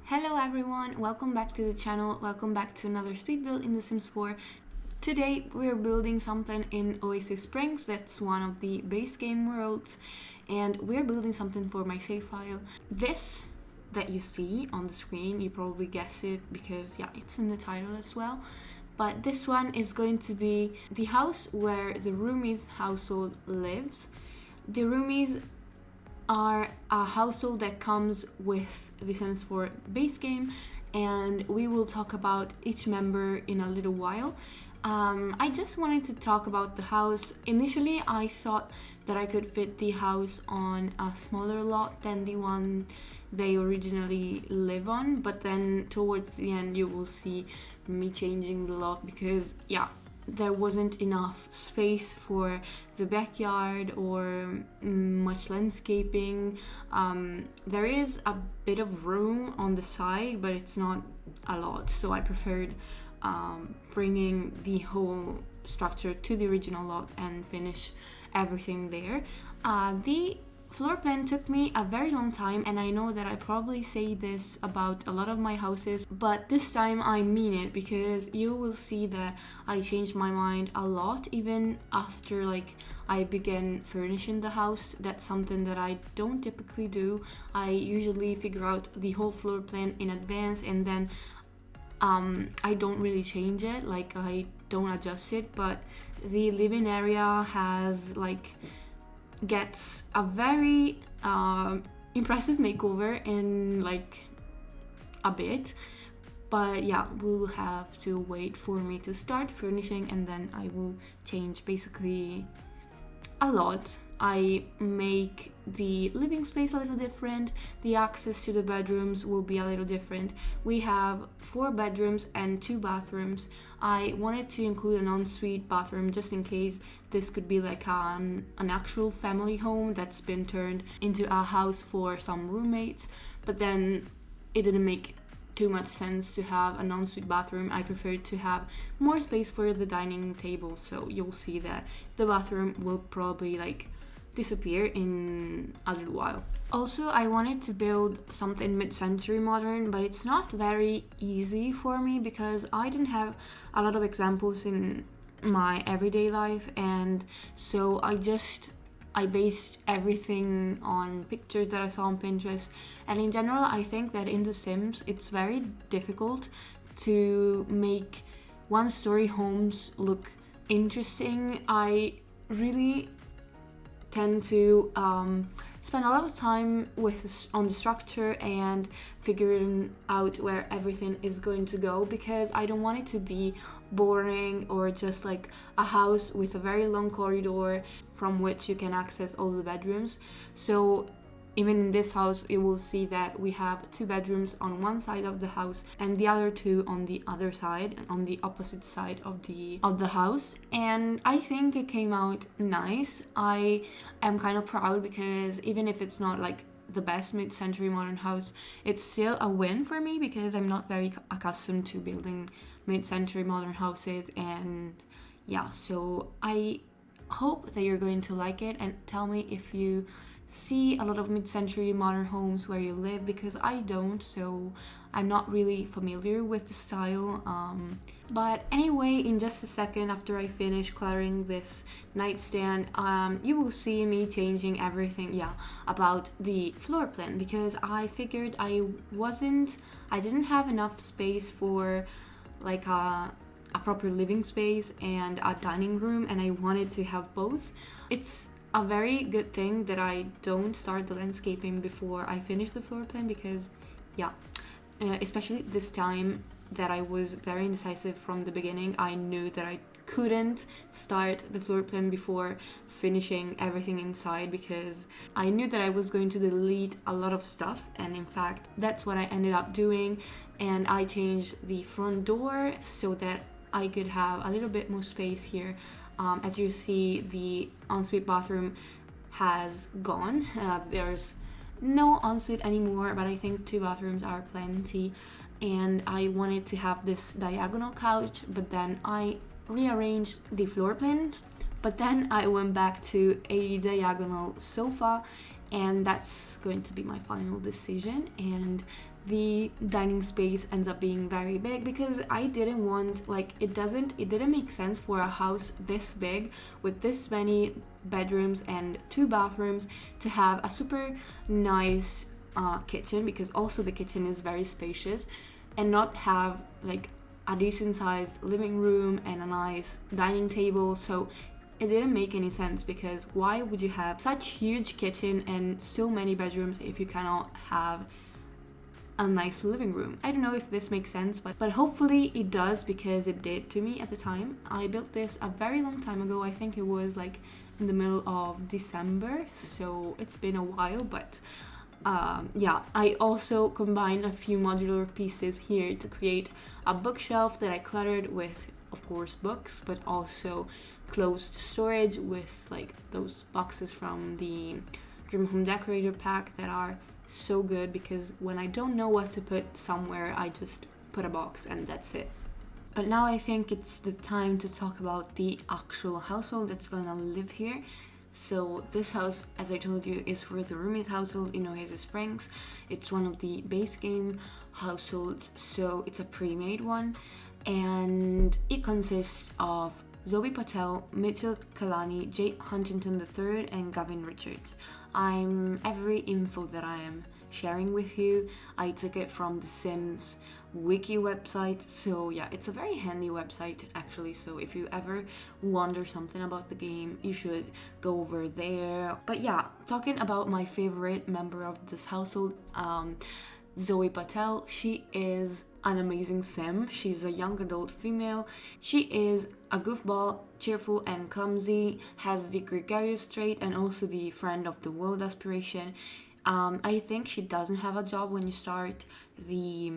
Hello everyone, welcome back to the channel, welcome back to another speed build in The Sims 4. Today we're building something in Oasis Springs, that's one of the base game worlds, and we're building something for my save file. This that you see on the screen, you probably guessed it because yeah, it's in the title as well. But this one is going to be the house where the Roomies household lives. The Roomies are a household that comes with the Sims 4 base game, and we will talk about each member in a little while. I just wanted to talk about the house. Initially, I thought that I could fit the house on a smaller lot than the one they originally live on, but then towards the end you will see me changing the lot because yeah, there wasn't enough space for the backyard or much landscaping. There is a bit of room on the side, but it's not a lot, so I preferred bringing the whole structure to the original lot and finish everything there. The floor plan took me a very long time, and I know that I probably say this about a lot of my houses, but this time I mean it because you will see that I changed my mind a lot even after I began furnishing the house. That's something that I don't typically do. I usually figure out the whole floor plan in advance and then I don't really change it, I don't adjust it, but the living area has gets a very impressive makeover in a bit, but yeah, we'll have to wait for me to start furnishing and then I will change basically a lot. I make the living space a little different, the access to the bedrooms will be a little different. We have 4 bedrooms and 2 bathrooms. I wanted to include an ensuite bathroom just in case this could be an actual family home that's been turned into a house for some roommates, but then it didn't make too much sense to have an ensuite bathroom. I preferred to have more space for the dining table, so you'll see that the bathroom will probably disappear in a little while. Also, I wanted to build something mid-century modern, but it's not very easy for me because I don't have a lot of examples in my everyday life, and so I based everything on pictures that I saw on Pinterest. And in general, I think that in The Sims, it's very difficult to make one-story homes look interesting. I really tend to spend a lot of time on the structure and figuring out where everything is going to go because I don't want it to be boring or just a house with a very long corridor from which you can access all the bedrooms. So even in this house, you will see that we have 2 bedrooms on one side of the house and the other 2 on the other side, on the opposite side of the house. And I think it came out nice. I am kind of proud because even if it's not the best mid-century modern house, it's still a win for me because I'm not very accustomed to building mid-century modern houses. And yeah, so I hope that you're going to like it and tell me if you see a lot of mid-century modern homes where you live because I don't, so I'm not really familiar with the style. But anyway, in just a second after I finish cluttering this nightstand, you will see me changing everything about the floor plan because I figured I didn't have enough space for a proper living space and a dining room, and I wanted to have both. It's a very good thing that I don't start the landscaping before I finish the floor plan because especially this time that I was very indecisive from the beginning, I knew that I couldn't start the floor plan before finishing everything inside because I knew that I was going to delete a lot of stuff, and in fact that's what I ended up doing. And I changed the front door so that I could have a little bit more space here. As you see, the ensuite bathroom has gone. There's no ensuite anymore, but I think 2 bathrooms are plenty. And I wanted to have this diagonal couch, but then I rearranged the floor plan. But then I went back to a diagonal sofa, and that's going to be my final decision. And the dining space ends up being very big, because I didn't want, like, it didn't make sense for a house this big with this many bedrooms and 2 bathrooms to have a super nice kitchen, because also the kitchen is very spacious, and not have like a decent sized living room and a nice dining table. So it didn't make any sense, because why would you have such huge kitchen and so many bedrooms if you cannot have a nice living room? I don't know if this makes sense, but hopefully it does, because it did to me at the time. I built this a very long time ago. I think it was like in the middle of December, so it's been a while, but yeah, I also combined a few modular pieces here to create a bookshelf that I cluttered with, of course, books, but also closed storage with like those boxes from the Dream Home Decorator pack that are so good, because when I don't know what to put somewhere, I just put a box and that's it. But now I think it's the time to talk about the actual household that's gonna live here. So this house, as I told you, is for the Roomies household in Oasis Springs. It's one of the base game households, so it's a pre-made one, and it consists of Zoe Patel, Mitchell Kalani, Jay Huntington III, and Gavin Richards. Every info that I am sharing with you, I took it from the Sims wiki website. So yeah, it's a very handy website actually, so if you ever wonder something about the game, you should go over there. But yeah, talking about my favorite member of this household, Zoe Patel. She is an amazing sim. She's a young adult female. She is a goofball, cheerful and clumsy, has the gregarious trait and also the friend of the world aspiration. I think she doesn't have a job when you start the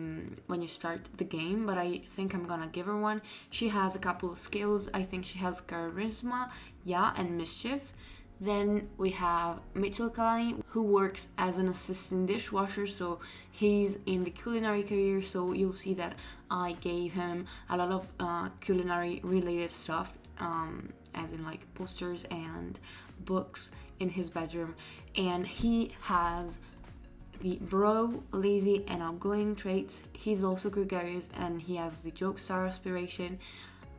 game, but I think I'm gonna give her one. She has a couple of skills. I think she has charisma, yeah, and mischief. Then we have Mitchell Kalani, who works as an assistant dishwasher, so he's in the culinary career, so you'll see that I gave him a lot of culinary related stuff, as in like posters and books in his bedroom. And he has the bro, lazy and outgoing traits. He's also gregarious and he has the jokestar aspiration.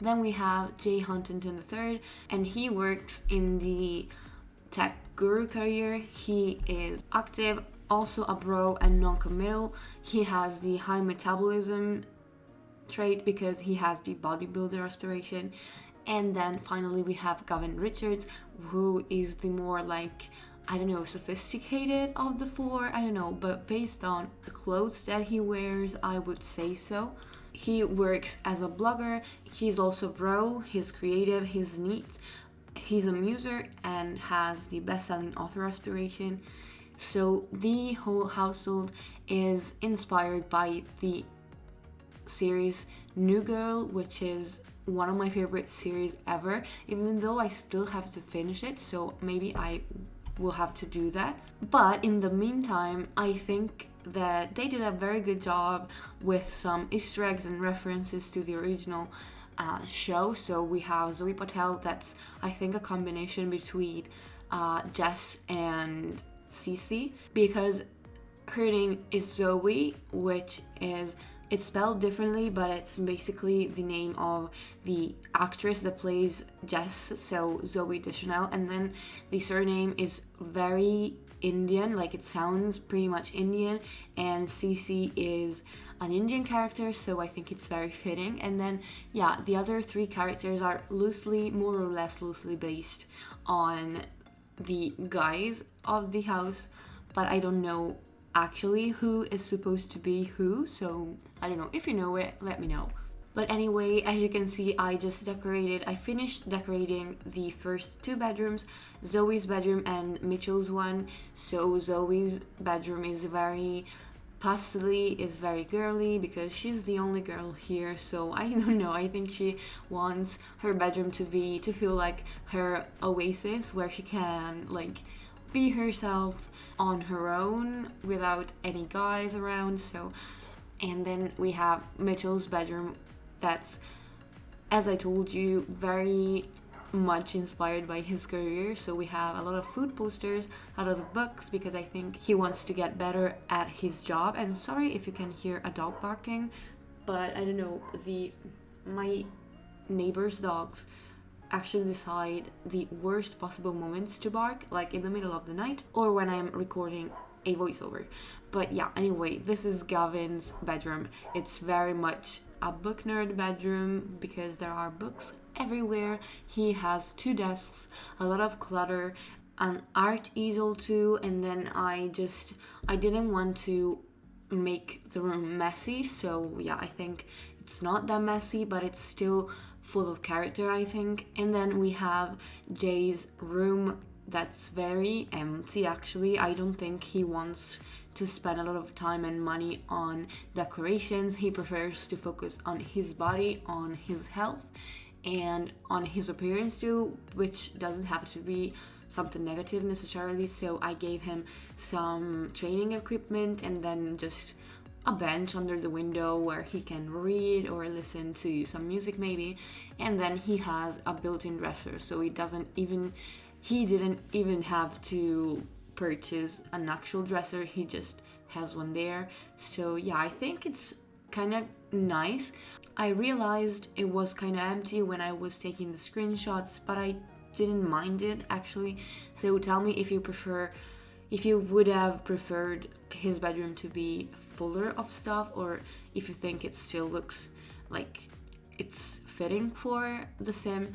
Then we have Jay Huntington III, and he works in the tech guru career. He is active, also a bro and non-committal. He has the high metabolism trait because he has the bodybuilder aspiration. And then finally we have Gavin Richards, who is the more like, I don't know, sophisticated of the 4, I don't know, but based on the clothes that he wears, I would say so. He works as a blogger. He's also bro, he's creative, he's neat, he's a muser and has the best-selling author aspiration. So the whole household is inspired by the series New Girl, which is one of my favorite series ever, even though I still have to finish it, so maybe I will have to do that. But in the meantime, I think that they did a very good job with some Easter eggs and references to the original show. So we have Zoe Patel, that's I think a combination between Jess and Cece, because her name is Zoe, which is, it's spelled differently, but it's basically the name of the actress that plays Jess, so Zoe Deschanel. And then the surname is very Indian, like it sounds pretty much Indian, and Cece is an Indian character, so I think it's very fitting. And then yeah, the other 3 characters are more or less loosely based on the guys of the house, but I don't know actually who is supposed to be who, so I don't know. If you know it, let me know. But anyway, as you can see, I finished decorating the first 2 bedrooms, Zoe's bedroom and Mitchell's one. So Zoe's bedroom is very pastely, is very girly because she's the only girl here, so I don't know, I think she wants her bedroom to feel like her oasis where she can like be herself on her own without any guys around. So, and then we have Mitchell's bedroom, that's, as I told you, very much inspired by his career. So we have a lot of food posters, a lot of books, because I think he wants to get better at his job. And sorry if you can hear a dog barking, but I don't know, my neighbor's dogs actually decide the worst possible moments to bark, like in the middle of the night or when I'm recording a voiceover. But yeah, anyway, this is Gavin's bedroom. It's very much a book nerd bedroom because there are books everywhere. He has 2 desks, a lot of clutter, an art easel too, and then I didn't want to make the room messy, so yeah, I think it's not that messy, but it's still full of character, I think. And then we have Jay's room that's very empty actually. I don't think he wants to spend a lot of time and money on decorations. He prefers to focus on his body, on his health, and on his appearance too, which doesn't have to be something negative necessarily. So I gave him some training equipment and then just a bench under the window where he can read or listen to some music maybe. And then he has a built-in dresser, so he didn't even have to purchase an actual dresser, he just has one there. So yeah, I think it's kind of nice. I realized it was kind of empty when I was taking the screenshots, but I didn't mind it actually. So tell me if you would have preferred his bedroom to be fuller of stuff, or if you think it still looks like it's fitting for the sim.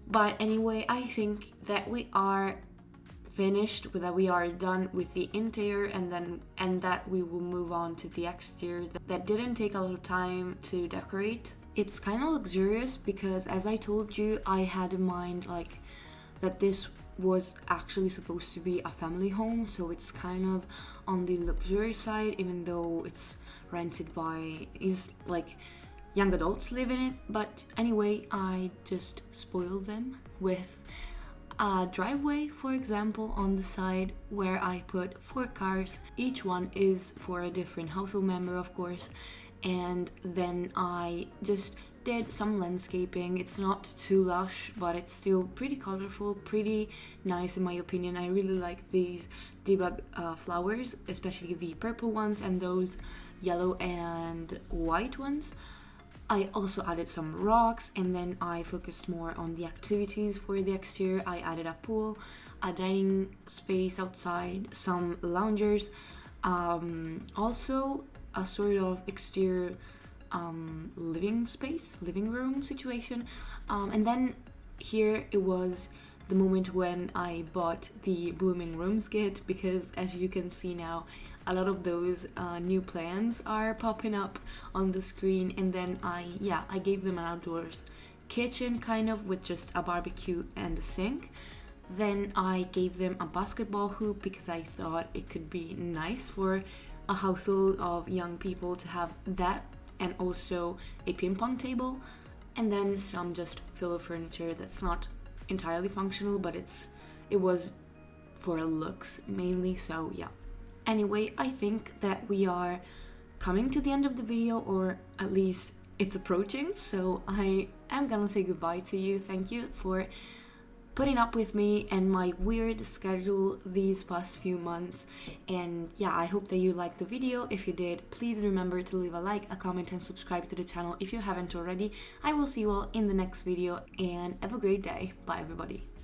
But anyway, I think that we are finished, that we are done with the interior, and that we will move on to the exterior. That didn't take a lot of time to decorate. It's kind of luxurious because, as I told you, I had in mind like that this was actually supposed to be a family home, so it's kind of on the luxury side, even though it's rented by young adults live in it. But anyway, I just spoiled them with a driveway, for example, on the side where I put 4 cars. Each one is for a different household member, of course. And then I just did some landscaping. It's not too lush, but it's still pretty colorful, pretty nice in my opinion. I really like these debug flowers, especially the purple ones and those yellow and white ones. I also added some rocks, and then I focused more on the activities for the exterior. I added a pool, a dining space outside, some loungers, also a sort of exterior living room situation. And then here it was the moment when I bought the Blooming Rooms kit, because as you can see now, a lot of those new plans are popping up on the screen. And then I gave them an outdoors kitchen kind of with just a barbecue and a sink. Then I gave them a basketball hoop because I thought it could be nice for a household of young people to have that, and also a ping pong table, and then some just filler furniture that's not entirely functional, but it was for looks mainly. So yeah. Anyway, I think that we are coming to the end of the video, or at least it's approaching, so I am gonna say goodbye to you. Thank you for putting up with me and my weird schedule these past few months. And yeah, I hope that you liked the video. If you did, please remember to leave a like, a comment, and subscribe to the channel if you haven't already. I will see you all in the next video, and have a great day. Bye everybody.